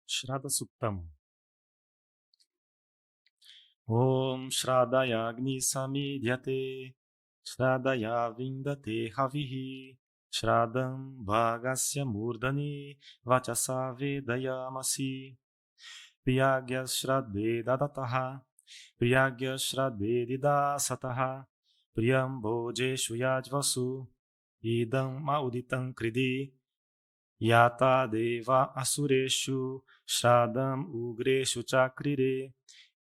Shraddha Suktam. Om Shraddaya Agni Samidhyate Shraddaya Vindate Havihi Shraddam Bhagasya Murdani Vachasa Vedayamasi Priyagya Shradhe Dadataha Priyagya Shradhe Didasataha Priyam Bhojeshu Yajvasu Idam Mauditam Kridi Yata Deva Asureshu Shradam Ugreshu Chakrire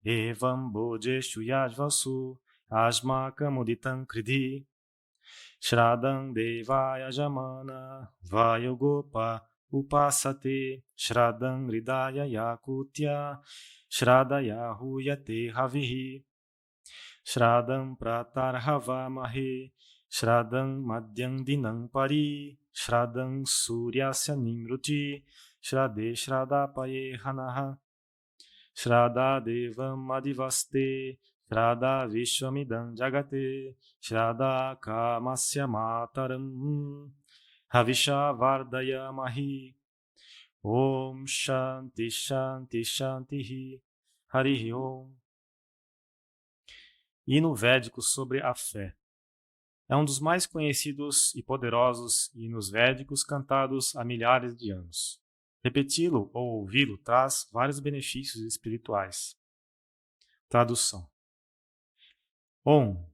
Evam Bhojeshu Yajvasu Asmakam Uditam Kridi Shradam Deva Yajamana Vayogopa Upasate Shradam Ridaya Yakutya Shradaya Huyate Havihi Shradam Pratarhava Mahe Shradam Madhyam Dinam Pari Shradam Suryasya Nimruti Shrade Shradhapaye Hanaha Shraddha Devam Adivaste Shraddha Vishwamidam Jagate Shraddha Kamasya Mataram Havisha Vardaya Mahi Om Shanti Shanti Shanti Harihi Om. Hino védico sobre a fé. É um dos mais conhecidos e poderosos hinos védicos cantados há milhares de anos. Repeti-lo ou ouvi-lo traz vários benefícios espirituais. Tradução. Om.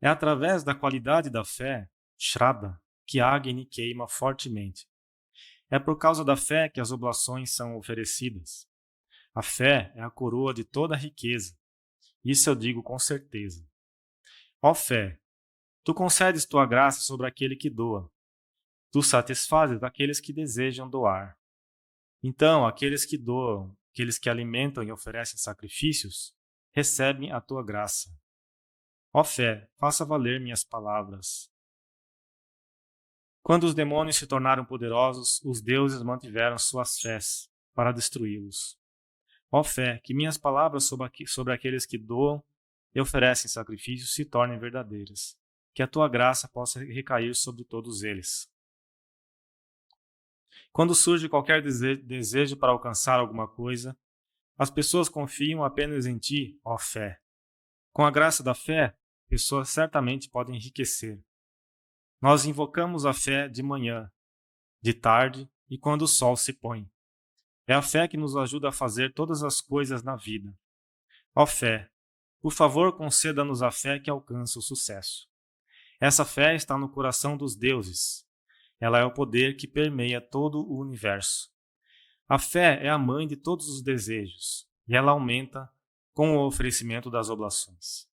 É através da qualidade da fé, Shraddha, que a Agni queima fortemente. É por causa da fé que as oblações são oferecidas. A fé é a coroa de toda a riqueza. Isso eu digo com certeza. Ó fé, tu concedes tua graça sobre aquele que doa. Tu satisfazes aqueles que desejam doar. Então, aqueles que doam, aqueles que alimentam e oferecem sacrifícios, recebem a tua graça. Ó fé, faça valer minhas palavras. Quando os demônios se tornaram poderosos, os deuses mantiveram suas fés para destruí-los. Ó fé, que minhas palavras sobre aqueles que doam e oferecem sacrifícios se tornem verdadeiras. Que a tua graça possa recair sobre todos eles. Quando surge qualquer desejo para alcançar alguma coisa, as pessoas confiam apenas em ti, ó fé. Com a graça da fé, pessoas certamente podem enriquecer. Nós invocamos a fé de manhã, de tarde e quando o sol se põe. É a fé que nos ajuda a fazer todas as coisas na vida. Ó fé, por favor, conceda-nos a fé que alcança o sucesso. Essa fé está no coração dos deuses. Ela é o poder que permeia todo o universo. A fé é a mãe de todos os desejos, e ela aumenta com o oferecimento das oblações.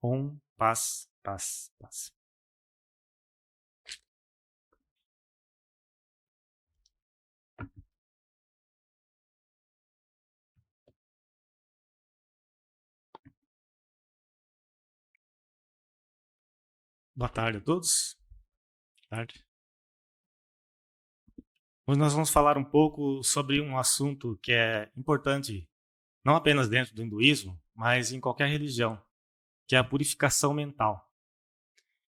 Om, paz, paz, paz. Boa tarde a todos. Boa tarde. Hoje nós vamos falar um pouco sobre um assunto que é importante, não apenas dentro do hinduísmo, mas em qualquer religião, que é a purificação mental.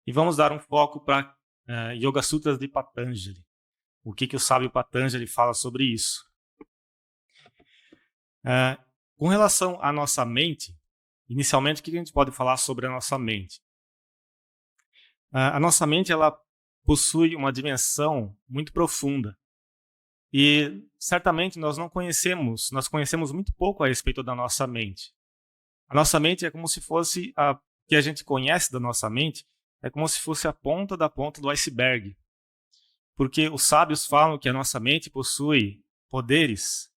E vamos dar um foco para Yoga Sutras de Patanjali. O que o sábio Patanjali fala sobre isso? Com relação à nossa mente, inicialmente, o que a gente pode falar sobre a nossa mente? A nossa mente ela possui uma dimensão muito profunda. E certamente nós conhecemos muito pouco a respeito da nossa mente. A nossa mente é como se fosse que a gente conhece da nossa mente, é como se fosse a ponta da ponta do iceberg. Porque os sábios falam que a nossa mente possui poderes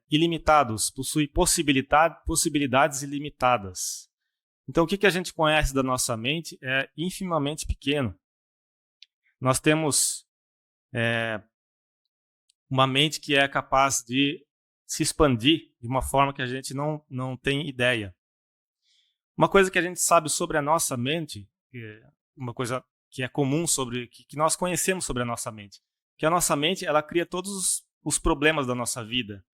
ilimitados, possui possibilidades ilimitadas. Então, o que a gente conhece da nossa mente é infimamente pequeno. Nós temos uma mente que é capaz de se expandir de uma forma que a gente não tem ideia. Uma coisa que a gente sabe sobre a nossa mente, uma coisa que é comum que nós conhecemos sobre a nossa mente, que a nossa mente ela cria todos os problemas da nossa vida.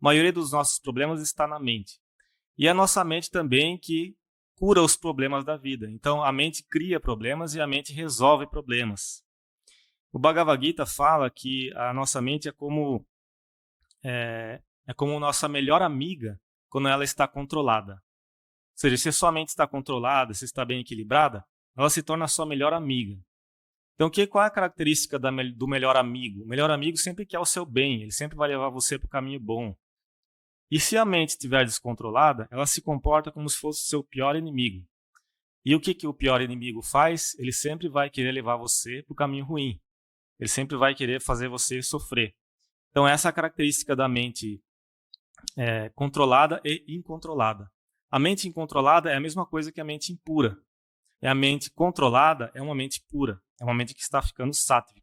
A maioria dos nossos problemas está na mente. E a nossa mente também que cura os problemas da vida. Então a mente cria problemas e a mente resolve problemas. O Bhagavad Gita fala que a nossa mente é como é como nossa melhor amiga quando ela está controlada. Ou seja, se a sua mente está controlada, se está bem equilibrada, ela se torna a sua melhor amiga. Então, qual é a característica do melhor amigo? O melhor amigo sempre quer o seu bem, ele sempre vai levar você para o caminho bom. E se a mente estiver descontrolada, ela se comporta como se fosse o seu pior inimigo. E o que o pior inimigo faz? Ele sempre vai querer levar você para o caminho ruim. Ele sempre vai querer fazer você sofrer. Então, essa é a característica da mente controlada e incontrolada. A mente incontrolada é a mesma coisa que a mente impura. E a mente controlada é uma mente pura. É uma mente que está ficando sátrica.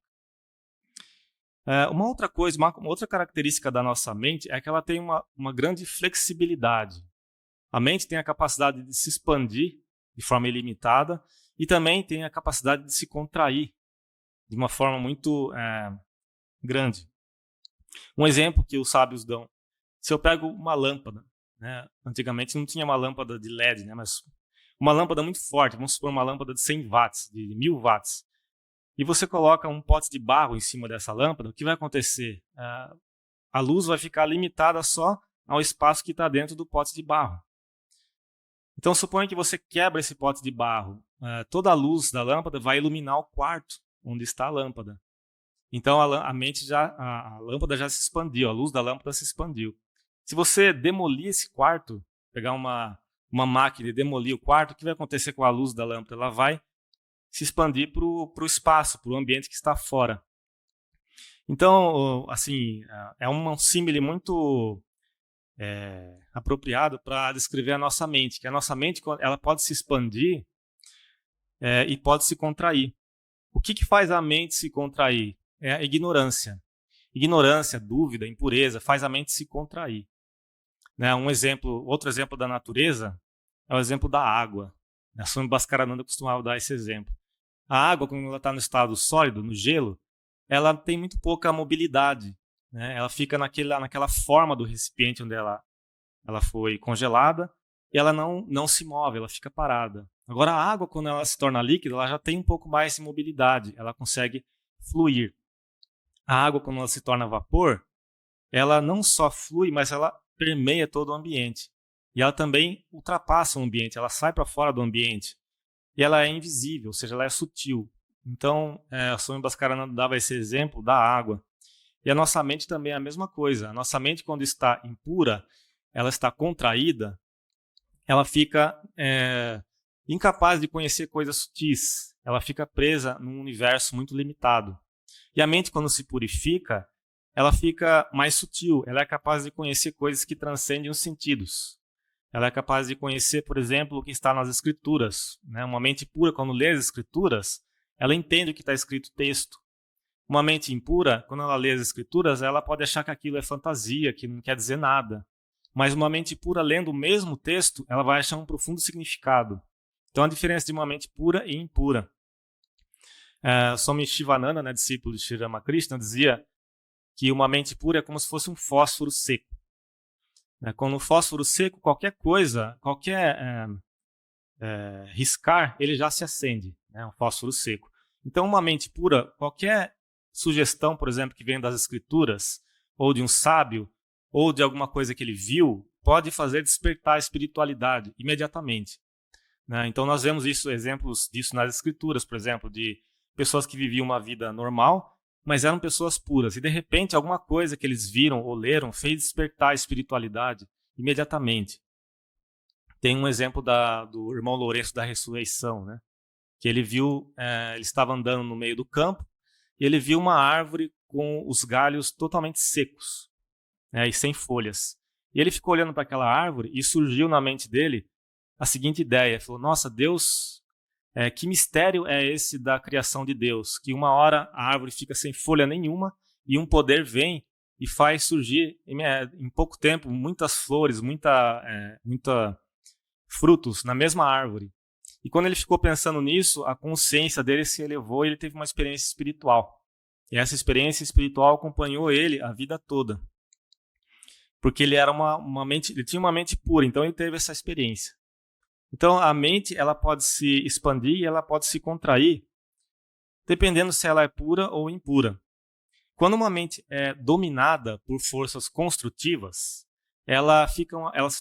Uma outra coisa, uma outra característica da nossa mente é que ela tem uma grande flexibilidade. A mente tem a capacidade de se expandir de forma ilimitada e também tem a capacidade de se contrair de uma forma muito grande. Um exemplo que os sábios dão: se eu pego uma lâmpada, né, antigamente não tinha uma lâmpada de LED, né, mas uma lâmpada muito forte, vamos supor uma lâmpada de 100 watts, de 1000 watts, e você coloca um pote de barro em cima dessa lâmpada, o que vai acontecer? A luz vai ficar limitada só ao espaço que está dentro do pote de barro. Então, suponha que você quebra esse pote de barro, toda a luz da lâmpada vai iluminar o quarto onde está a lâmpada. Então, a lâmpada já se expandiu, a luz da lâmpada se expandiu. Se você demolir esse quarto, pegar uma máquina e demolir o quarto, o que vai acontecer com a luz da lâmpada? Ela vai se expandir para o espaço, para o ambiente que está fora. Então, assim, é um símile muito apropriado para descrever a nossa mente, que a nossa mente ela pode se expandir e pode se contrair. O que faz a mente se contrair? É a ignorância. Ignorância, dúvida, impureza faz a mente se contrair. Né? Outro exemplo da natureza é o exemplo da água. A Swami Bhaskarananda costumava dar esse exemplo. A água, quando ela está no estado sólido, no gelo, ela tem muito pouca mobilidade. Né? Ela fica naquela forma do recipiente onde ela foi congelada e ela não se move, ela fica parada. Agora, a água, quando ela se torna líquida, ela já tem um pouco mais de mobilidade, ela consegue fluir. A água, quando ela se torna vapor, ela não só flui, mas ela permeia todo o ambiente. E ela também ultrapassa o ambiente, ela sai para fora do ambiente. E ela é invisível, ou seja, ela é sutil. Então, a Swami Bhaskarananda dava esse exemplo da água. E a nossa mente também é a mesma coisa. A nossa mente, quando está impura, ela está contraída, ela fica incapaz de conhecer coisas sutis. Ela fica presa num universo muito limitado. E a mente, quando se purifica, ela fica mais sutil. Ela é capaz de conhecer coisas que transcendem os sentidos. Ela é capaz de conhecer, por exemplo, o que está nas escrituras. Né? Uma mente pura, quando lê as escrituras, ela entende o que está escrito no texto. Uma mente impura, quando ela lê as escrituras, ela pode achar que aquilo é fantasia, que não quer dizer nada. Mas uma mente pura, lendo o mesmo texto, ela vai achar um profundo significado. Então, a diferença de uma mente pura e impura. Swami Shivananda, né, discípulo de Sri Ramakrishna, dizia que uma mente pura é como se fosse um fósforo seco. Quando o fósforo seco, qualquer coisa, riscar, ele já se acende, né, um fósforo seco. Então, uma mente pura, qualquer sugestão, por exemplo, que vem das escrituras, ou de um sábio, ou de alguma coisa que ele viu, pode fazer despertar a espiritualidade imediatamente. Né? Então, nós vemos exemplos disso nas escrituras, por exemplo, de pessoas que viviam uma vida normal, mas eram pessoas puras. E, de repente, alguma coisa que eles viram ou leram fez despertar a espiritualidade imediatamente. Tem um exemplo do irmão Lourenço da Ressurreição, né? Que ele viu, ele estava andando no meio do campo, e ele viu uma árvore com os galhos totalmente secos, né, e sem folhas. E ele ficou olhando para aquela árvore e surgiu na mente dele a seguinte ideia. Ele falou: nossa, Deus, que mistério é esse da criação de Deus? Que uma hora a árvore fica sem folha nenhuma e um poder vem e faz surgir em pouco tempo muitas flores, muita frutos na mesma árvore. E quando ele ficou pensando nisso, a consciência dele se elevou e ele teve uma experiência espiritual. E essa experiência espiritual acompanhou ele a vida toda. Porque ele era ele tinha uma mente pura, então ele teve essa experiência. Então a mente, ela pode se expandir e ela pode se contrair, dependendo se ela é pura ou impura. quando uma mente é dominada por forças construtivas, ela se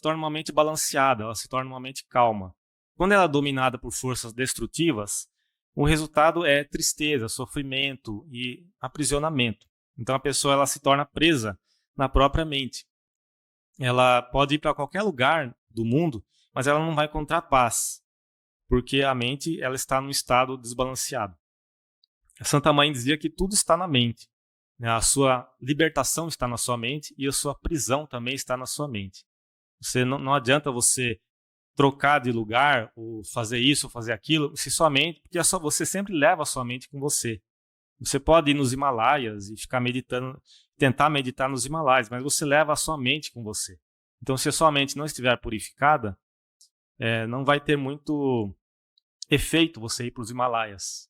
torna uma mente balanceada, ela se torna uma mente calma. Quando ela é dominada por forças destrutivas, o resultado é tristeza, sofrimento e aprisionamento. Então a pessoa ela se torna presa na própria mente. Ela pode ir para qualquer lugar do mundo, mas ela não vai encontrar paz, porque a mente ela está num estado desbalanceado. A Santa Mãe dizia que tudo está na mente. A sua libertação está na sua mente e a sua prisão também está na sua mente. Não adianta você trocar de lugar, ou fazer isso, ou fazer aquilo, se sua mente, porque você sempre leva a sua mente com você. Você pode ir nos Himalaias e ficar meditando, tentar meditar nos Himalaias, mas você leva a sua mente com você. Então, se a sua mente não estiver purificada, não vai ter muito efeito você ir para os Himalaias.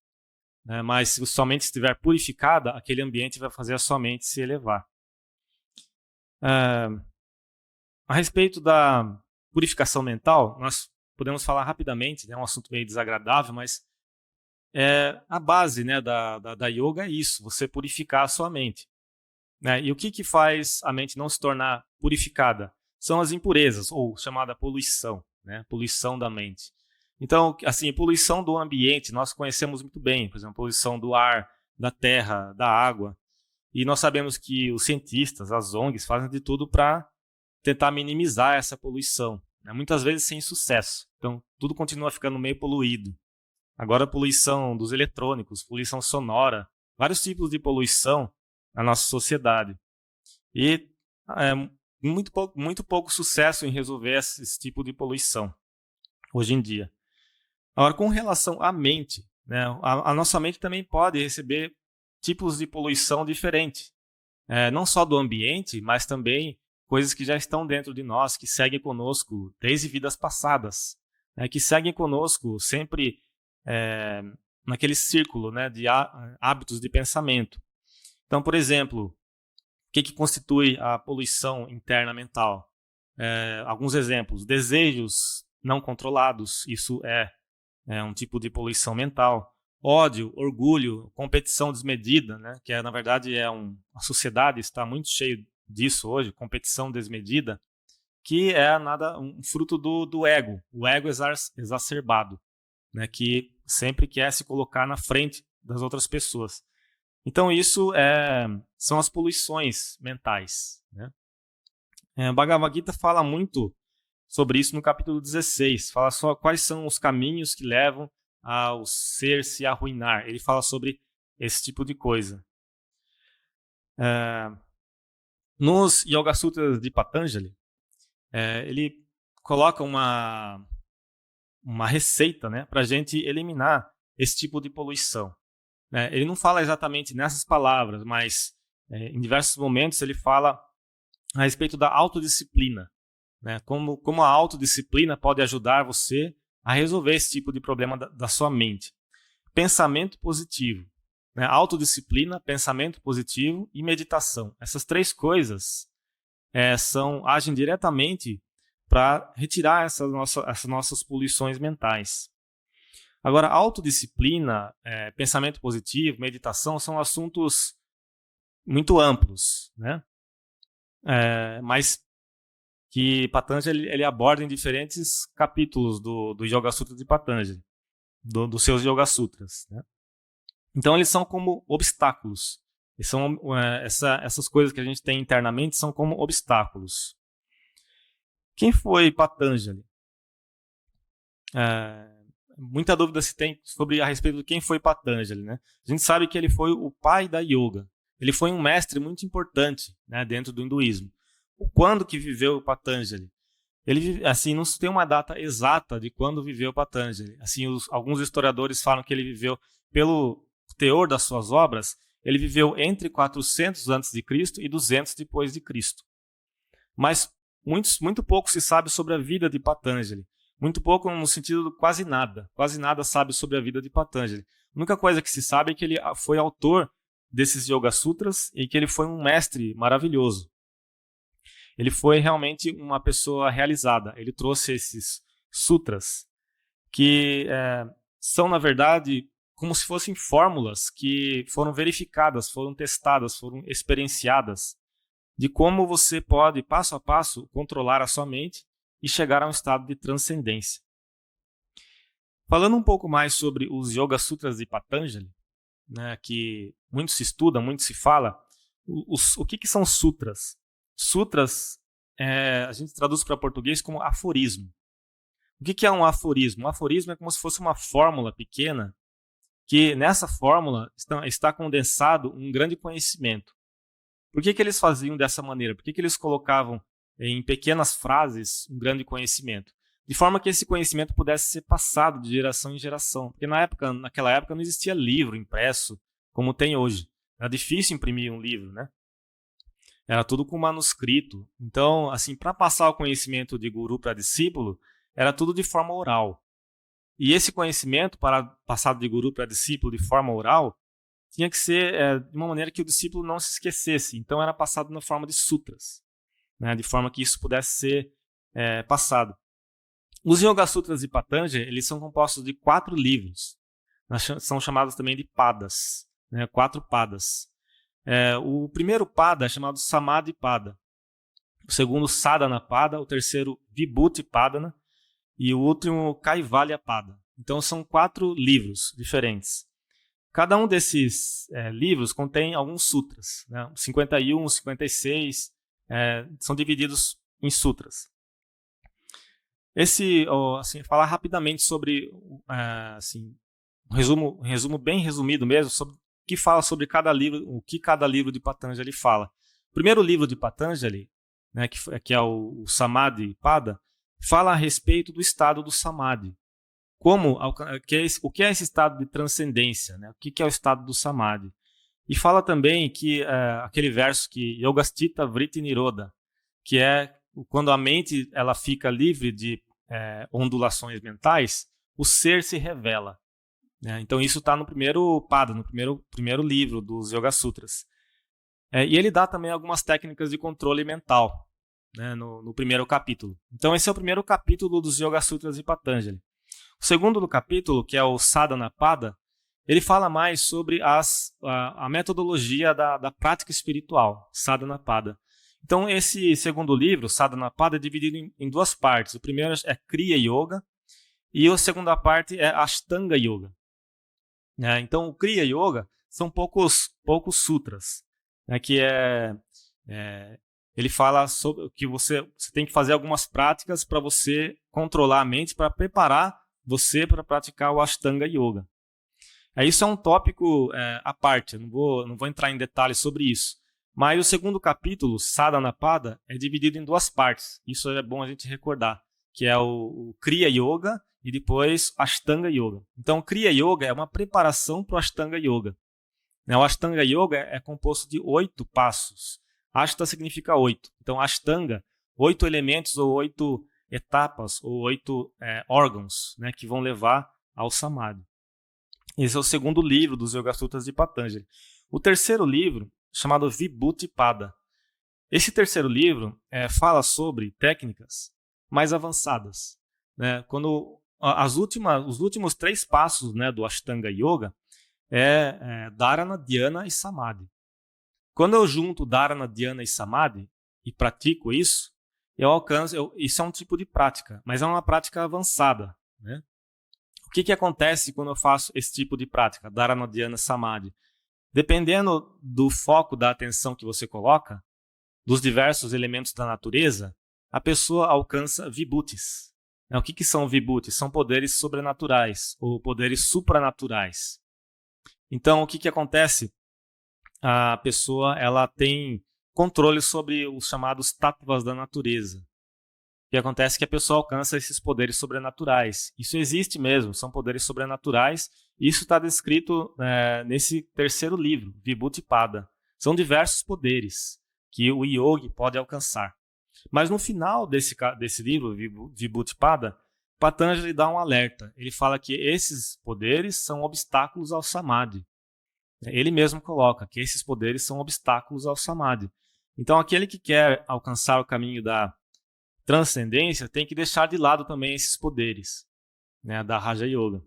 Mas se a sua mente estiver purificada, aquele ambiente vai fazer a sua mente se elevar. A respeito da purificação mental, nós podemos falar rapidamente, é um assunto meio desagradável, mas a base, né, da yoga é isso, você purificar a sua mente. Né? E o que faz a mente não se tornar purificada? São as impurezas, ou chamada poluição, né? Poluição da mente. Então, assim, poluição do ambiente, nós conhecemos muito bem, por exemplo, poluição do ar, da terra, da água. E nós sabemos que os cientistas, as ONGs, fazem de tudo para tentar minimizar essa poluição, né? Muitas vezes sem sucesso. Então, tudo continua ficando meio poluído. Agora, a poluição dos eletrônicos, poluição sonora, vários tipos de poluição na nossa sociedade. E muito pouco sucesso em resolver esse tipo de poluição hoje em dia. Agora, com relação à mente, né, a nossa mente também pode receber tipos de poluição diferentes. Não só do ambiente, mas também coisas que já estão dentro de nós, que seguem conosco desde vidas passadas, né, que seguem conosco sempre naquele círculo, né, de hábitos de pensamento. Então, por exemplo, o que constitui a poluição interna mental? Alguns exemplos: desejos não controlados, isso é um tipo de poluição mental. Ódio, orgulho, competição desmedida, né? Que na verdade a sociedade está muito cheia disso hoje, competição desmedida, que é um fruto do ego, o ego exacerbado, né? Que sempre quer se colocar na frente das outras pessoas. Então isso são as poluições mentais, né? O Bhagavad Gita fala muito sobre isso no capítulo 16, fala só quais são os caminhos que levam ao ser se arruinar. Ele fala sobre esse tipo de coisa. Nos Yoga Sutras de Patanjali, ele coloca uma receita, né, para a gente eliminar esse tipo de poluição. Ele não fala exatamente nessas palavras, mas em diversos momentos ele fala a respeito da autodisciplina. Né? Como a autodisciplina pode ajudar você a resolver esse tipo de problema da sua mente. Pensamento positivo. Né? Autodisciplina, pensamento positivo e meditação. Essas três coisas agem diretamente para retirar essas nossas poluições mentais. Agora, autodisciplina, pensamento positivo, meditação são assuntos muito amplos, né? Mas que Patanjali ele aborda em diferentes capítulos do Yoga Sutra de Patanjali, dos seus Yoga Sutras. Né? Então, eles são como obstáculos. Essas coisas que a gente tem internamente são como obstáculos. Quem foi Patanjali? Muita dúvida se tem a respeito de quem foi Patanjali. Né? A gente sabe que ele foi o pai da yoga. Ele foi um mestre muito importante, né, dentro do hinduísmo. Quando que viveu Patanjali? Ele, assim, não se tem uma data exata de quando viveu Patanjali. Assim, alguns historiadores falam que ele viveu, pelo teor das suas obras, ele viveu entre 400 a.C. e 200 depois de Cristo. Mas muito pouco se sabe sobre a vida de Patanjali. Muito pouco no sentido de quase nada sabe sobre a vida de Patanjali. A única coisa que se sabe é que ele foi autor desses Yoga Sutras e que ele foi um mestre maravilhoso. Ele foi realmente uma pessoa realizada. Ele trouxe esses sutras que são, na verdade, como se fossem fórmulas que foram verificadas, foram testadas, foram experienciadas, de como você pode, passo a passo, controlar a sua mente e chegar a um estado de transcendência. Falando um pouco mais sobre os Yoga Sutras de Patanjali, né, que muito se estuda, muito se fala, o que são sutras? Sutras, a gente traduz para português como aforismo. O que é um aforismo? Um aforismo é como se fosse uma fórmula pequena, que nessa fórmula está condensado um grande conhecimento. Por que eles faziam dessa maneira? Por que eles colocavam em pequenas frases um grande conhecimento? De forma que esse conhecimento pudesse ser passado de geração em geração. Porque naquela época não existia livro impresso como tem hoje. Era difícil imprimir um livro, né? Era tudo com manuscrito. Então, assim, para passar o conhecimento de guru para discípulo, era tudo de forma oral. E esse conhecimento, para passado de guru para discípulo de forma oral, tinha que ser de uma maneira que o discípulo não se esquecesse. Então, era passado na forma de sutras, né? De forma que isso pudesse ser passado. Os Yoga Sutras de Patanjali, eles são compostos de 4 livros. São chamados também de padas, né? 4 padas. O primeiro pada é chamado Samadhi Pada. O segundo Sadhana Pada. O terceiro Vibhuti Padana. E o último Kaivalya Pada. Então são 4 livros diferentes. Cada um desses livros contém alguns sutras, né? 51, 56, são divididos em sutras. Falar rapidamente sobre um resumo bem resumido mesmo, sobre o que fala sobre cada livro, o que cada livro de Patanjali fala. O primeiro livro de Patanjali, né, que é o Samadhi Pada, fala a respeito do estado do Samadhi. O que é esse estado de transcendência, né? O que é o estado do Samadhi? E fala também que aquele verso que Yogastita Vritti Nirodha, que é quando a mente ela fica livre de ondulações mentais, o ser se revela, né? Então isso está no primeiro pada, no primeiro livro dos Yoga Sutras. E ele dá também algumas técnicas de controle mental, né, no primeiro capítulo. Então esse é o primeiro capítulo dos Yoga Sutras de Patanjali. O segundo capítulo, que é o Sadhana Pada, ele fala mais sobre a metodologia da prática espiritual, Sadhana Pada. Então, esse segundo livro, Sadhana Pada, é dividido em 2 partes. O primeiro é Kriya Yoga e a segunda parte é Ashtanga Yoga. Então, o Kriya Yoga são poucos sutras, né, que ele fala sobre que você tem que fazer algumas práticas para você controlar a mente, para preparar você para praticar o Ashtanga Yoga. Isso é um tópico à parte, eu não vou entrar em detalhes sobre isso. Mas o segundo capítulo, Sadhana Pada, é dividido em 2 partes. Isso é bom a gente recordar, que é o Kriya Yoga e depois Ashtanga Yoga. Então, o Kriya Yoga é uma preparação para o Ashtanga Yoga. O Ashtanga Yoga é composto de 8 passos. Ashta significa 8. Então, Ashtanga, 8 elementos ou 8 etapas ou 8 órgãos, né, que vão levar ao Samadhi. Esse é o segundo livro dos Yoga Sutras de Patanjali. O terceiro livro, chamado Vibhuti Pada. Esse terceiro livro fala sobre técnicas mais avançadas, né? Quando os últimos 3 passos, né, do Ashtanga Yoga Dharana, Dhyana e Samadhi. Quando eu junto Dharana, Dhyana e Samadhi e pratico isso, isso é um tipo de prática, mas é uma prática avançada, né? O que acontece quando eu faço esse tipo de prática, Dharana, Dhyana, Samadhi? Dependendo do foco da atenção que você coloca, dos diversos elementos da natureza, a pessoa alcança vibhutis. O que são vibhutis? São poderes sobrenaturais ou poderes supranaturais. Então, o que acontece? A pessoa ela tem controle sobre os chamados tattvas da natureza. O que acontece é que a pessoa alcança esses poderes sobrenaturais. Isso existe mesmo, são poderes sobrenaturais. Isso está descrito nesse terceiro livro, Vibhuti Pada. São diversos poderes que o yogi pode alcançar. Mas no final desse livro, Vibhuti Pada, Patanjali dá um alerta. Ele fala que esses poderes são obstáculos ao Samadhi. Ele mesmo coloca que esses poderes são obstáculos ao Samadhi. Então, aquele que quer alcançar o caminho da transcendência tem que deixar de lado também esses poderes, né, da Raja Yoga.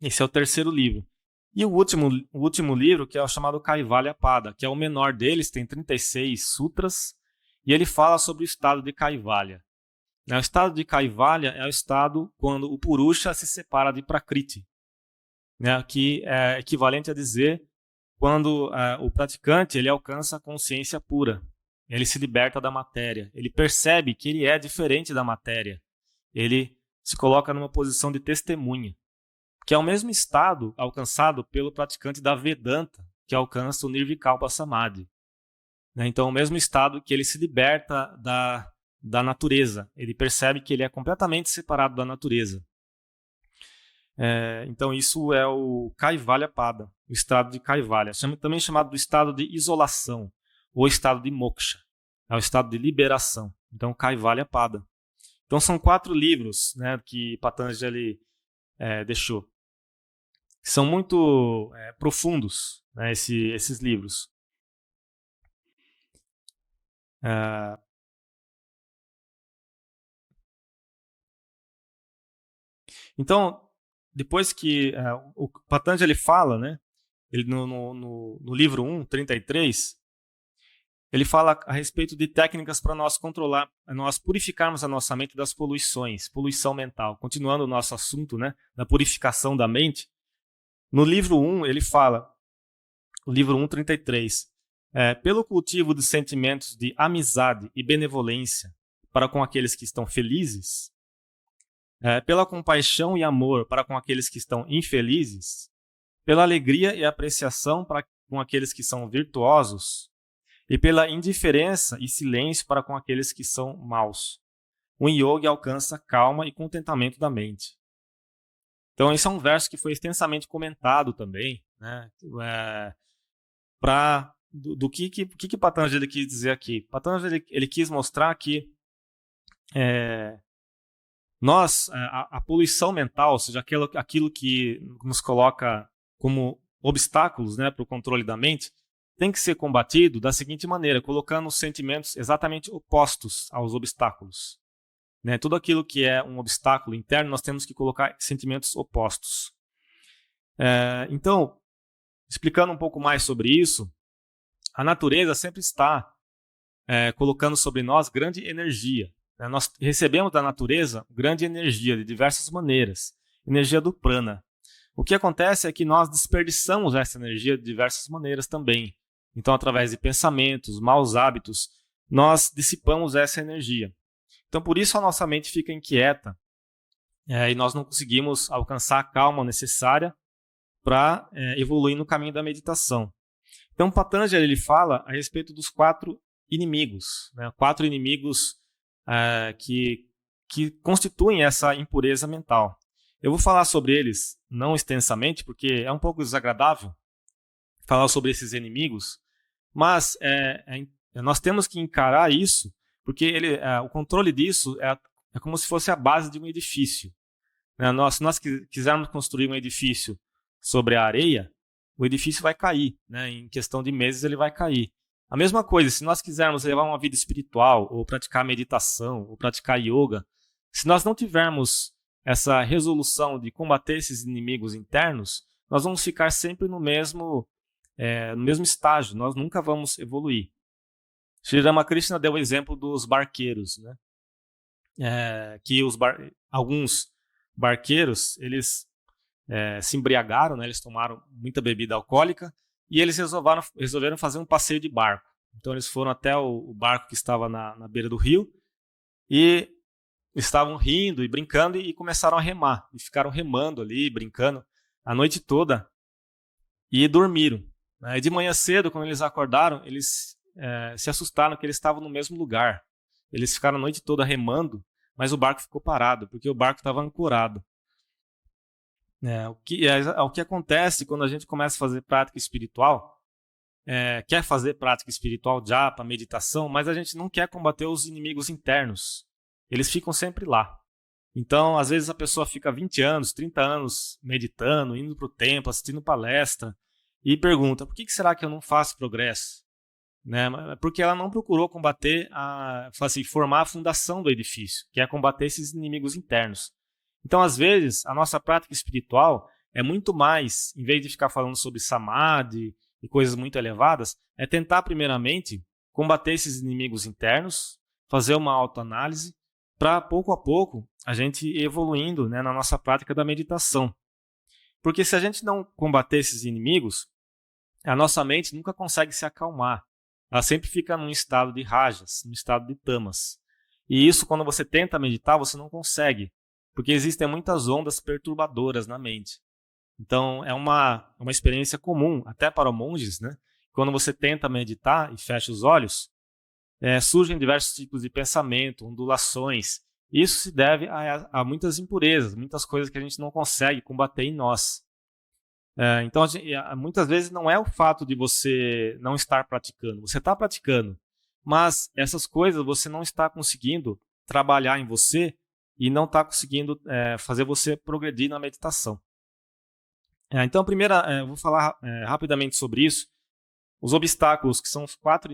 Esse é o terceiro livro. E o último livro, que é o chamado Kaivalya-pada, que é o menor deles, tem 36 sutras, e ele fala sobre o estado de Kaivalya. O estado de Kaivalya é o estado quando o Purusha se separa de Prakriti, que é equivalente a dizer quando o praticante ele alcança a consciência pura, ele se liberta da matéria, ele percebe que ele é diferente da matéria, ele se coloca numa posição de testemunha, que é o mesmo estado alcançado pelo praticante da Vedanta, que alcança o Nirvikalpa Samadhi. Então, o mesmo estado que ele se liberta da natureza, ele percebe que ele é completamente separado da natureza. Então, isso é o Kaivalya-pada, o estado de Kaivalya, também chamado do estado de isolação, ou estado de moksha, é o estado de liberação. Então, Kaivalya-pada. Então, são 4 livros, que Patanjali deixou, que são muito profundos, esses livros. Então, depois que o Patanjali fala, ele no livro 1, 33, ele fala a respeito de técnicas para nós purificarmos a nossa mente das poluições, poluição mental. Continuando o nosso assunto, da purificação da mente, no livro 1 ele fala, o livro 1, 33, pelo cultivo de sentimentos de amizade e benevolência para com aqueles que estão felizes, pela compaixão e amor para com aqueles que estão infelizes, pela alegria e apreciação para com aqueles que são virtuosos, e pela indiferença e silêncio para com aqueles que são maus. O yogi alcança calma e contentamento da mente. Então, esse é um verso que foi extensamente comentado também, do que Patanjali quis dizer aqui. Patanjali ele quis mostrar que a poluição mental, ou seja, aquilo que nos coloca como obstáculos para o controle da mente, tem que ser combatido da seguinte maneira, colocando os sentimentos exatamente opostos aos obstáculos. Tudo aquilo que é um obstáculo interno, nós temos que colocar sentimentos opostos. Então, explicando um pouco mais sobre isso, a natureza sempre está colocando sobre nós grande energia. Nós recebemos da natureza grande energia de diversas maneiras, energia do prana. O que acontece é que nós desperdiçamos essa energia de diversas maneiras também. Então, através de pensamentos, maus hábitos, nós dissipamos essa energia. Então, por isso a nossa mente fica inquieta e nós não conseguimos alcançar a calma necessária para evoluir no caminho da meditação. Então, Patanjali ele fala a respeito dos 4 inimigos, 4 inimigos que constituem essa impureza mental. Eu vou falar sobre eles não extensamente, porque é um pouco desagradável falar sobre esses inimigos, mas nós temos que encarar isso, porque o controle disso é como se fosse a base de um edifício. Se nós quisermos construir um edifício sobre a areia, o edifício vai cair. Em questão de meses ele vai cair. A mesma coisa, se nós quisermos levar uma vida espiritual, ou praticar meditação, ou praticar yoga, se nós não tivermos essa resolução de combater esses inimigos internos, nós vamos ficar sempre no mesmo estágio, nós nunca vamos evoluir. Sri Ramakrishna deu o exemplo dos barqueiros, que alguns barqueiros eles se embriagaram, eles tomaram muita bebida alcoólica e eles resolveram fazer um passeio de barco. Então eles foram até o barco que estava na beira do rio e estavam rindo e brincando e começaram a remar. E ficaram remando ali, brincando a noite toda e dormiram. E de manhã cedo, quando eles acordaram, eles se assustaram que eles estavam no mesmo lugar. Eles ficaram a noite toda remando, mas o barco ficou parado, porque o barco estava ancorado. O que acontece quando a gente começa a fazer prática espiritual, quer fazer prática espiritual, japa, meditação, mas a gente não quer combater os inimigos internos. Eles ficam sempre lá. Então, às vezes a pessoa fica 20 anos, 30 anos meditando, indo para o templo, assistindo palestra, e pergunta, por que será que eu não faço progresso? Porque ela não procurou combater, formar a fundação do edifício, que é combater esses inimigos internos. Então, às vezes, a nossa prática espiritual é muito mais, em vez de ficar falando sobre samadhi e coisas muito elevadas, é tentar primeiramente combater esses inimigos internos, fazer uma autoanálise, para pouco a pouco a gente ir evoluindo, né, na nossa prática da meditação. Porque se a gente não combater esses inimigos, a nossa mente nunca consegue se acalmar. Ela sempre fica num estado de rajas, num estado de tamas. E isso, quando você tenta meditar, você não consegue, porque existem muitas ondas perturbadoras na mente. Então, é uma experiência comum, até para monges, né? Quando você tenta meditar e fecha os olhos, surgem diversos tipos de pensamento, ondulações. Isso se deve a muitas impurezas, muitas coisas que a gente não consegue combater em nós. Então, muitas vezes não é o fato de você não estar praticando, você está praticando, mas essas coisas você não está conseguindo trabalhar em você e não está conseguindo fazer você progredir na meditação. Então, primeiro, eu vou falar rapidamente sobre isso. Os obstáculos, que são os 4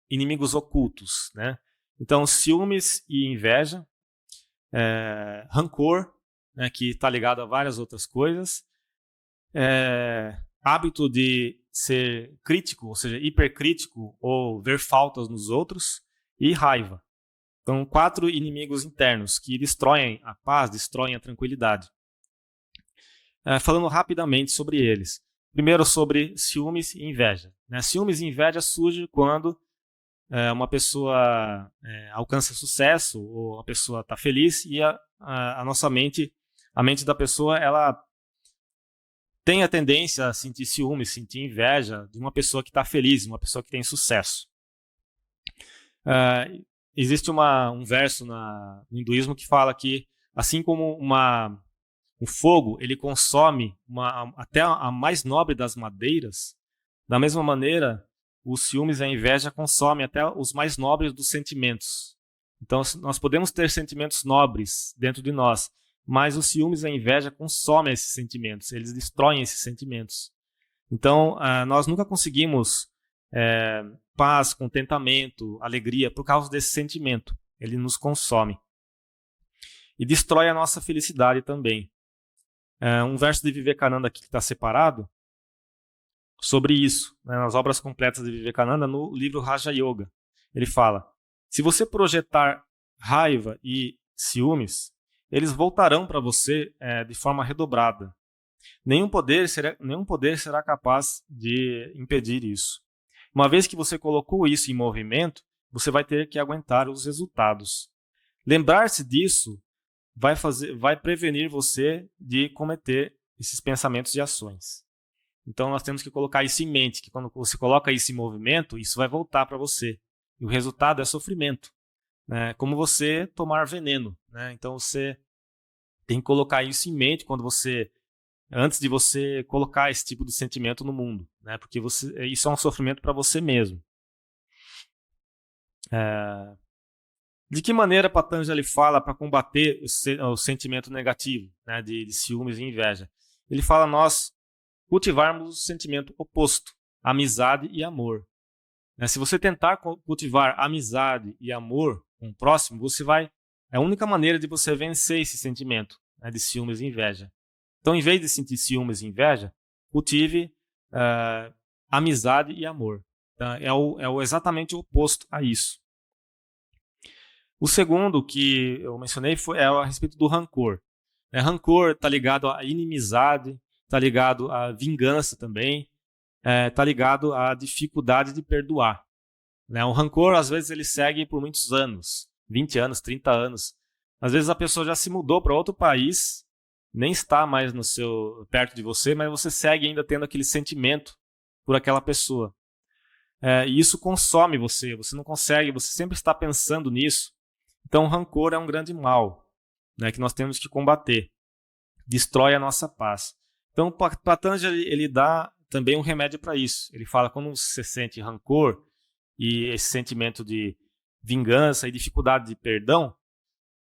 inimigos ocultos, né? Então, ciúmes e inveja, rancor, né, que está ligado a várias outras coisas, hábito de ser crítico, ou seja, hipercrítico ou ver faltas nos outros, e raiva. Então, 4 inimigos internos que destroem a paz, destroem a tranquilidade. Falando rapidamente sobre eles. Primeiro, sobre ciúmes e inveja. Ciúmes e inveja surgem quando uma pessoa alcança sucesso, ou a pessoa está feliz, e a nossa mente, a mente da pessoa, ela tem a tendência a sentir ciúmes, sentir inveja de uma pessoa que está feliz, uma pessoa que tem sucesso. Existe um verso no hinduísmo que fala que, assim como o fogo ele consome até a mais nobre das madeiras, da mesma maneira, os ciúmes e a inveja consomem até os mais nobres dos sentimentos. Então, nós podemos ter sentimentos nobres dentro de nós, mas os ciúmes e a inveja consomem esses sentimentos, eles destroem esses sentimentos. Então, nós nunca conseguimos paz, contentamento, alegria por causa desse sentimento. Ele nos consome. E destrói a nossa felicidade também. Um verso de Vivekananda aqui que está separado sobre isso, né, nas obras completas de Vivekananda, no livro Raja Yoga. Ele fala: se você projetar raiva e ciúmes, eles voltarão para você de forma redobrada. Nenhum poder será capaz de impedir isso. Uma vez que você colocou isso em movimento, você vai ter que aguentar os resultados. Lembrar-se disso vai prevenir você de cometer esses pensamentos e ações. Então, nós temos que colocar isso em mente, que quando você coloca isso em movimento, isso vai voltar para você. E o resultado é sofrimento. Né? Como você tomar veneno. Né? Então, você tem que colocar isso em mente antes de você colocar esse tipo de sentimento no mundo. Né? Porque isso é um sofrimento para você mesmo. De que maneira Patanjali fala para combater o sentimento negativo, né, de ciúmes e inveja? Ele fala nós cultivarmos o sentimento oposto, amizade e amor. Se você tentar cultivar amizade e amor com o próximo, é a única maneira de você vencer esse sentimento, né, de ciúmes e inveja. Então, em vez de sentir ciúmes e inveja, cultive amizade e amor. Tá? Exatamente o oposto a isso. O segundo que eu mencionei é a respeito do rancor. Rancor está ligado à inimizade, está ligado à vingança também, está ligado à dificuldade de perdoar. O rancor, às vezes, ele segue por muitos anos, 20 anos, 30 anos. Às vezes a pessoa já se mudou para outro país, nem está mais perto de você, mas você segue ainda tendo aquele sentimento por aquela pessoa. E isso consome você não consegue, você sempre está pensando nisso. Então, o rancor é um grande mal, né, que nós temos que combater. Destrói a nossa paz. Então, Patanjali ele dá também um remédio para isso. Ele fala, quando você sente rancor e esse sentimento de vingança e dificuldade de perdão,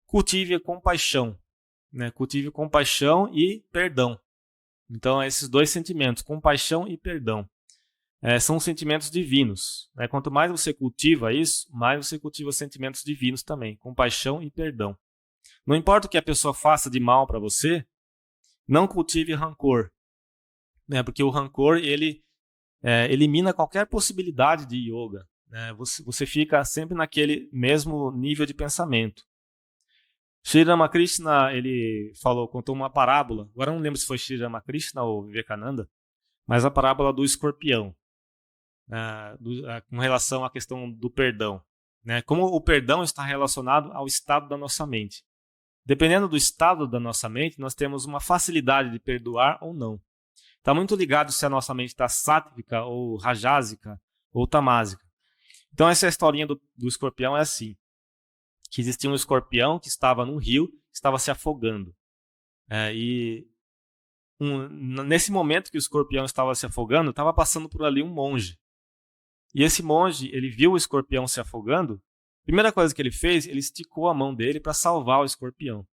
cultive a compaixão. Né? Cultive compaixão e perdão. Então, esses dois sentimentos, compaixão e perdão, são sentimentos divinos. Né? Quanto mais você cultiva isso, mais você cultiva sentimentos divinos também, compaixão e perdão. Não importa o que a pessoa faça de mal para você, Não cultive rancor, né? Porque o rancor ele elimina qualquer possibilidade de yoga, né? Você fica sempre naquele mesmo nível de pensamento. Sri Ramakrishna, ele contou uma parábola, agora não lembro se foi Sri Ramakrishna ou Vivekananda, mas a parábola do escorpião, com relação à questão do perdão, né? Como o perdão está relacionado ao estado da nossa mente. Dependendo do estado da nossa mente, nós temos uma facilidade de perdoar ou não. Está muito ligado se a nossa mente está sátvica ou rajásica ou tamásica. Então essa historinha do escorpião é assim, que existia um escorpião que estava num rio, estava se afogando. Nesse momento que o escorpião estava se afogando, estava passando por ali um monge. E esse monge, ele viu o escorpião se afogando. A primeira coisa que ele fez, ele esticou a mão dele para salvar o escorpião.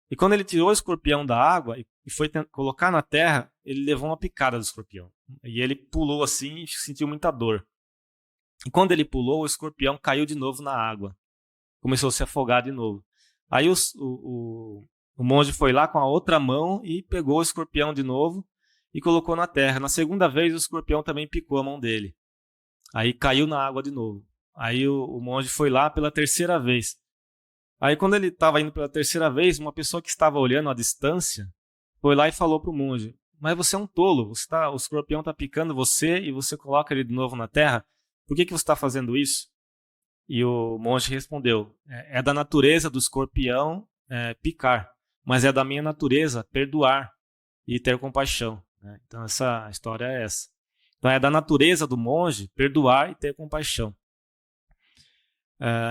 E quando ele tirou o escorpião da água e foi colocar na terra, ele levou uma picada do escorpião. E ele pulou assim e sentiu muita dor. E quando ele pulou, o escorpião caiu de novo na água. Começou a se afogar de novo. Aí o monge foi lá com a outra mão e pegou o escorpião de novo e colocou na terra. Na segunda vez, o escorpião também picou a mão dele. Aí caiu na água de novo. Aí o monge foi lá pela terceira vez. Aí quando ele estava indo pela terceira vez, uma pessoa que estava olhando à distância foi lá e falou para o monge: mas você é um tolo, o escorpião está picando você e você coloca ele de novo na terra, por que você está fazendo isso? E o monge respondeu: é da natureza do escorpião picar, mas é da minha natureza perdoar e ter compaixão. Né? Então essa história é essa. Então é da natureza do monge perdoar e ter compaixão.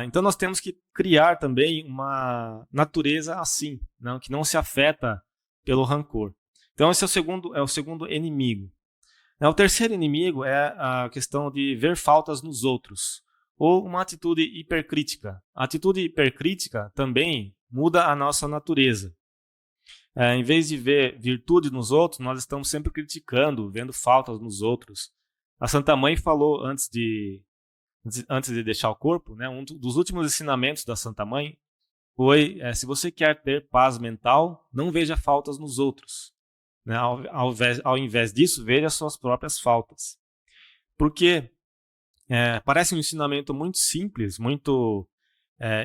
Então nós temos que criar também uma natureza assim, que não se afeta pelo rancor. Então esse é o segundo inimigo. O terceiro inimigo é a questão de ver faltas nos outros, ou uma atitude hipercrítica. A atitude hipercrítica também muda a nossa natureza. Em vez de ver virtude nos outros, nós estamos sempre criticando, vendo faltas nos outros. A Santa Mãe falou antes de deixar o corpo, né, um dos últimos ensinamentos da Santa Mãe foi: se você quer ter paz mental, não veja faltas nos outros. Né? Ao invés disso, veja suas próprias faltas. Porque parece um ensinamento muito simples, muito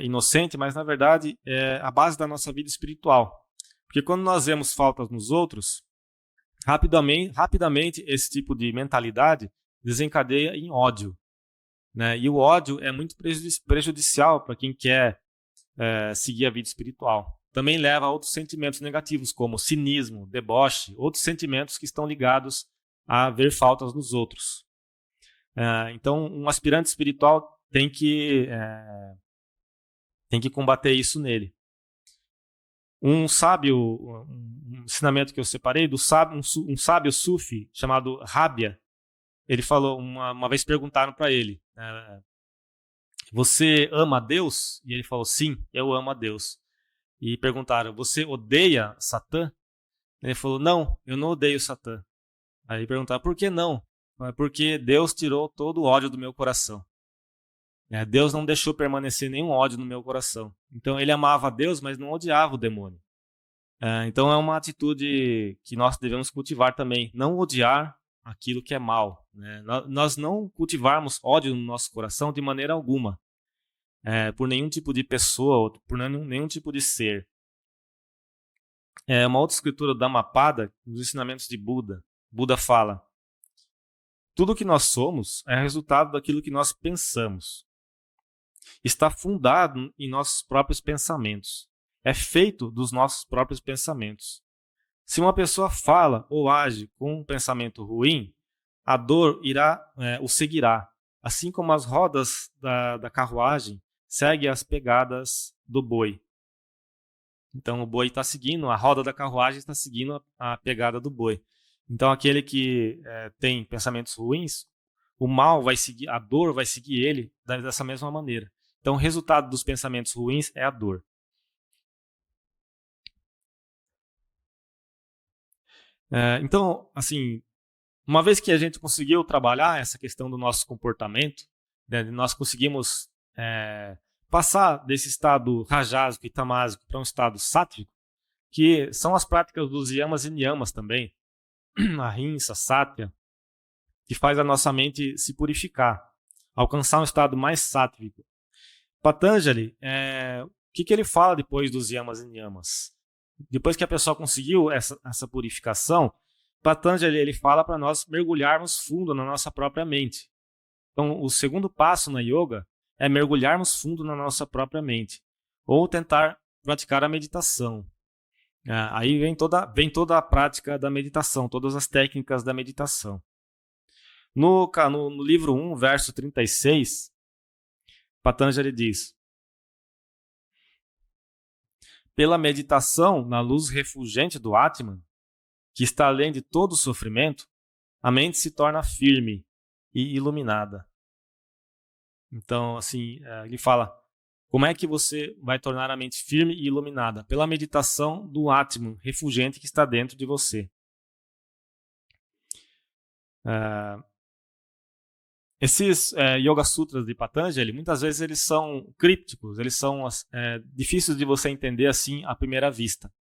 inocente, mas na verdade é a base da nossa vida espiritual. Porque quando nós vemos faltas nos outros, rapidamente esse tipo de mentalidade desencadeia em ódio. Né? E o ódio é muito prejudicial para quem quer seguir a vida espiritual. Também leva a outros sentimentos negativos, como cinismo, deboche, outros sentimentos que estão ligados a ver faltas nos outros. Então, um aspirante espiritual tem que combater isso nele. Um ensinamento que eu separei, um sábio sufi chamado Rabia, ele falou, uma vez perguntaram para ele: você ama a Deus? E ele falou: sim, eu amo a Deus. E perguntaram: você odeia Satã? Ele falou: não, eu não odeio Satã. Aí perguntaram: por que não? Porque Deus tirou todo o ódio do meu coração. Deus não deixou permanecer nenhum ódio no meu coração. Então ele amava a Deus, mas não odiava o demônio. Então é uma atitude que nós devemos cultivar também. Não odiar aquilo que é mal. Né? Nós não cultivarmos ódio no nosso coração de maneira alguma. Por nenhum tipo de pessoa, ou por nenhum tipo de ser. Uma outra escritura da Dhammapada, nos ensinamentos de Buda. Buda fala: tudo que nós somos é resultado daquilo que nós pensamos. Está fundado em nossos próprios pensamentos. É feito dos nossos próprios pensamentos. Se uma pessoa fala ou age com um pensamento ruim, a dor o seguirá, assim como as rodas da carruagem seguem as pegadas do boi. Então o boi está seguindo, a roda da carruagem está seguindo a pegada do boi. Então aquele que tem pensamentos ruins, o mal vai seguir, a dor vai seguir ele dessa mesma maneira. Então o resultado dos pensamentos ruins é a dor. Então, assim, uma vez que a gente conseguiu trabalhar essa questão do nosso comportamento, né, nós conseguimos passar desse estado rajásico e tamásico para um estado sátvico, que são as práticas dos yamas e niyamas também, ahimsa, satya, que faz a nossa mente se purificar, alcançar um estado mais sáttvico. Patanjali, o que ele fala depois dos yamas e niyamas? Depois que a pessoa conseguiu essa purificação, Patanjali ele fala para nós mergulharmos fundo na nossa própria mente. Então, o segundo passo na yoga é mergulharmos fundo na nossa própria mente, ou tentar praticar a meditação. Aí vem toda a prática da meditação, todas as técnicas da meditação. No livro 1, verso 36, Patanjali diz: pela meditação na luz refulgente do Atman, que está além de todo sofrimento, a mente se torna firme e iluminada. Então, assim, ele fala, como é que você vai tornar a mente firme e iluminada? Pela meditação do Atman refulgente que está dentro de você. Esses Yoga Sutras de Patanjali, muitas vezes eles são crípticos, eles são difíceis de você entender assim à primeira vista.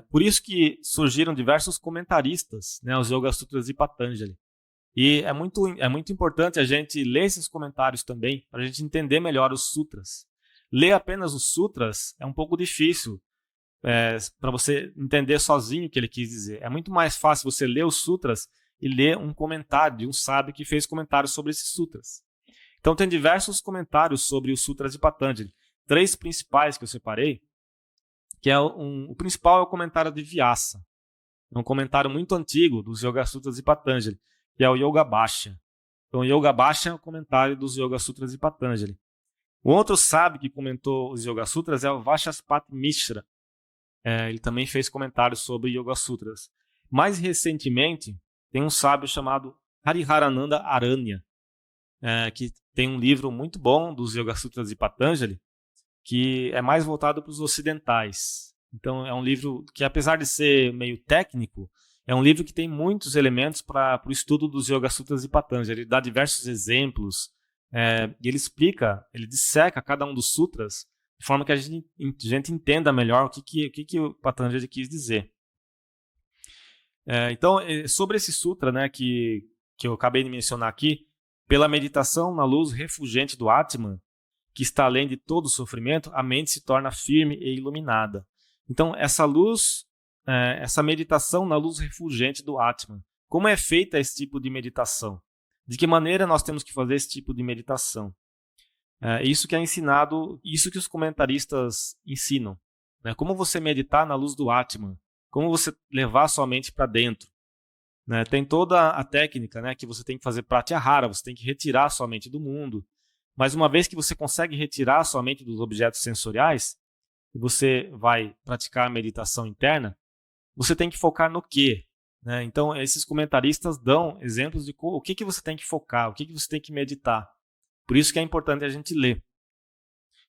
Por isso que surgiram diversos comentaristas, né, os Yoga Sutras de Patanjali. E é muito importante a gente ler esses comentários também, para a gente entender melhor os sutras. Ler apenas os sutras é um pouco difícil para você entender sozinho o que ele quis dizer. É muito mais fácil você ler os sutras e ler um comentário de um sábio que fez comentários sobre esses sutras. Então tem diversos comentários sobre os sutras de Patanjali. 3 principais que eu separei, que o principal é o comentário de Vyasa. É um comentário muito antigo dos Yoga Sutras de Patanjali, que é o Yoga Bhashya. Então o Yoga Bhashya é o comentário dos Yoga Sutras de Patanjali. O outro sábio que comentou os Yoga Sutras é o Vachaspati Mishra. Ele também fez comentários sobre Yoga Sutras. Mais recentemente, tem um sábio chamado Hariharananda Aranya, que tem um livro muito bom dos Yoga Sutras de Patanjali, que é mais voltado para os ocidentais. Então é um livro que, apesar de ser meio técnico, é um livro que tem muitos elementos para o estudo dos Yoga Sutras de Patanjali. Ele dá diversos exemplos, e ele explica, ele disseca cada um dos sutras de forma que a gente entenda melhor o que o Patanjali quis dizer. Então, sobre esse sutra, né, que eu acabei de mencionar aqui, pela meditação na luz refulgente do Atman, que está além de todo sofrimento, a mente se torna firme e iluminada. Então, essa luz, essa meditação na luz refulgente do Atman, como é feita esse tipo de meditação? De que maneira nós temos que fazer esse tipo de meditação? Isso que é ensinado, isso que os comentaristas ensinam. Né? Como você meditar na luz do Atman? Como você levar sua mente para dentro? Né? Tem toda a técnica, né, que você tem que fazer pratyahara, você tem que retirar sua mente do mundo. Mas uma vez que você consegue retirar sua mente dos objetos sensoriais, e você vai praticar a meditação interna, você tem que focar no quê? Né? Então, esses comentaristas dão exemplos de o que você tem que focar, o que você tem que meditar. Por isso que é importante a gente ler.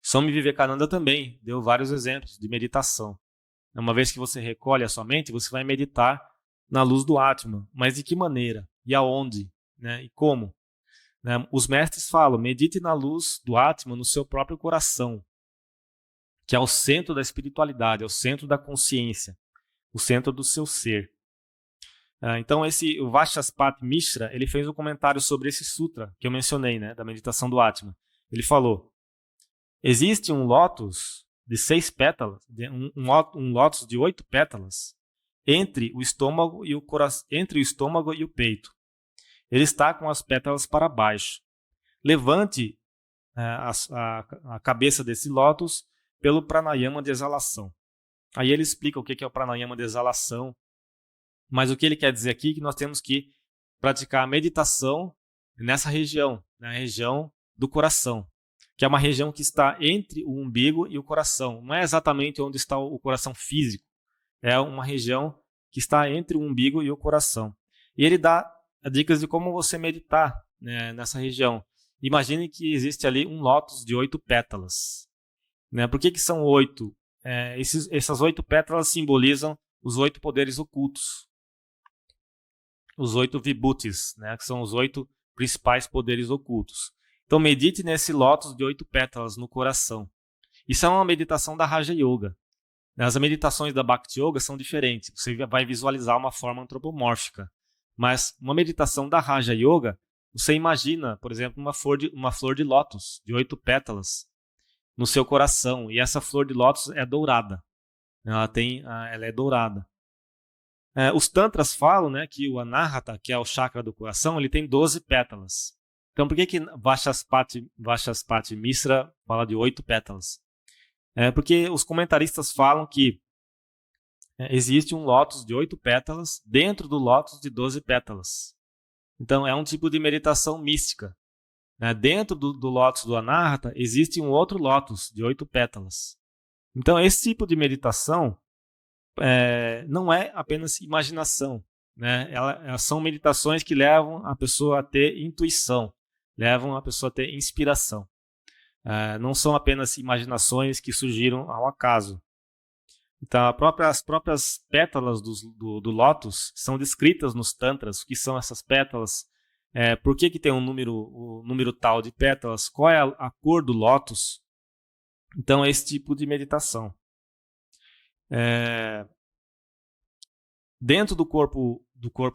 Swami Vivekananda também deu vários exemplos de meditação. Uma vez que você recolhe a sua mente, você vai meditar na luz do Atman. Mas de que maneira? E aonde? Né? E como? Né? Os mestres falam, medite na luz do Atman no seu próprio coração, que é o centro da espiritualidade, é o centro da consciência, o centro do seu ser. Então o Vachaspati Mishra, ele fez um comentário sobre esse sutra que eu mencionei, né, da meditação do Atman. Ele falou, existe um lótus de 6 pétalas, um lótus de 8 pétalas, entre o estômago e o peito. Ele está com as pétalas para baixo. Levante a cabeça desse lótus pelo pranayama de exalação. Aí ele explica o que é o pranayama de exalação, mas o que ele quer dizer aqui é que nós temos que praticar a meditação nessa região, na região do coração, que é uma região que está entre o umbigo e o coração. Não é exatamente onde está o coração físico, é uma região que está entre o umbigo e o coração. E ele dá dicas de como você meditar, né, nessa região. Imagine que existe ali um lótus de 8 pétalas. Né? Por que são 8? Essas 8 pétalas simbolizam os 8 poderes ocultos. Os 8 vibhutis, né? Que são os 8 principais poderes ocultos. Então medite nesse lótus de 8 pétalas no coração. Isso é uma meditação da Raja Yoga. As meditações da Bhakti Yoga são diferentes. Você vai visualizar uma forma antropomórfica. Mas uma meditação da Raja Yoga, você imagina, por exemplo, uma flor de lótus de 8 pétalas no seu coração. E essa flor de lótus é dourada. Ela é dourada. Os tantras falam, né, que o Anahata, que é o chakra do coração, ele tem 12 pétalas. Então por que Vachaspati Mishra fala de 8 pétalas? Porque os comentaristas falam que existe um lótus de 8 pétalas dentro do lótus de 12 pétalas. Então é um tipo de meditação mística. Dentro do lótus do Anahata existe um outro lótus de 8 pétalas. Então esse tipo de meditação não é apenas imaginação. Elas são meditações que levam a pessoa a ter intuição, levam a pessoa a ter inspiração. Não são apenas imaginações que surgiram ao acaso. Então, as próprias pétalas do lótus são descritas nos tantras. O que são essas pétalas? Por que tem um número tal de pétalas? Qual é a cor do lótus? Então, é esse tipo de meditação. Dentro do corpo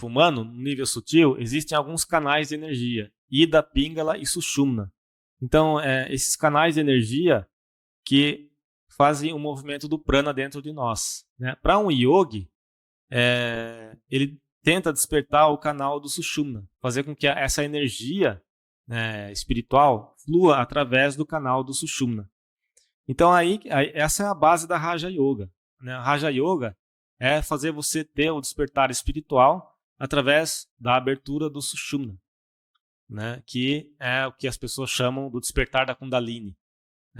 humano, no nível sutil, existem alguns canais de energia: Ida, Pingala e Sushumna. Então, esses canais de energia que fazem o movimento do prana dentro de nós. Para um yogi, ele tenta despertar o canal do Sushumna, fazer com que essa energia espiritual flua através do canal do Sushumna. Então, essa é a base da Raja Yoga. A Raja Yoga é fazer você ter o despertar espiritual através da abertura do Sushumna, que é o que as pessoas chamam do despertar da Kundalini.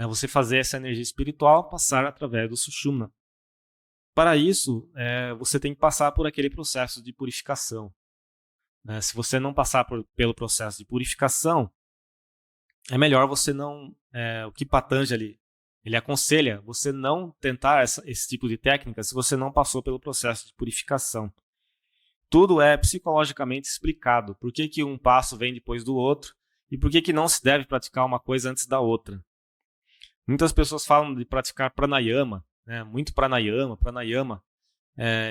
Você fazer essa energia espiritual passar através do Sushumna. Para isso, você tem que passar por aquele processo de purificação. Se você não passar pelo processo de purificação, é melhor você não... o que Patanjali ele aconselha você não tentar esse tipo de técnica se você não passou pelo processo de purificação. Tudo é psicologicamente explicado. Por que um passo vem depois do outro e por que não se deve praticar uma coisa antes da outra. Muitas pessoas falam de praticar pranayama, muito pranayama.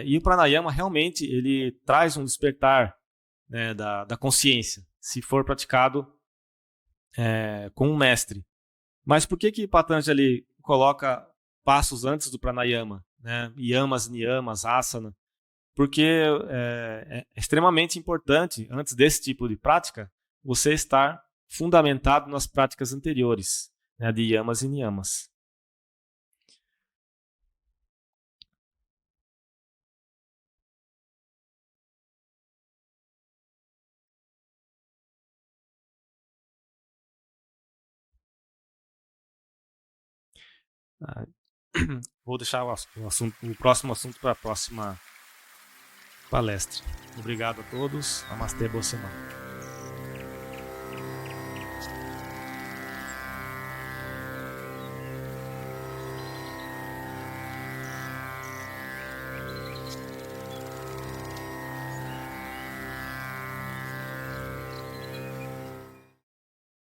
E o pranayama realmente ele traz um despertar da consciência, se for praticado com um mestre. Mas por que Patanjali coloca passos antes do pranayama? Yamas, niyamas, asana. Porque é extremamente importante, antes desse tipo de prática, você estar fundamentado nas práticas anteriores, de yamas e niyamas. Vou deixar o próximo assunto para a próxima palestra. Obrigado a todos. Namastê, boa semana.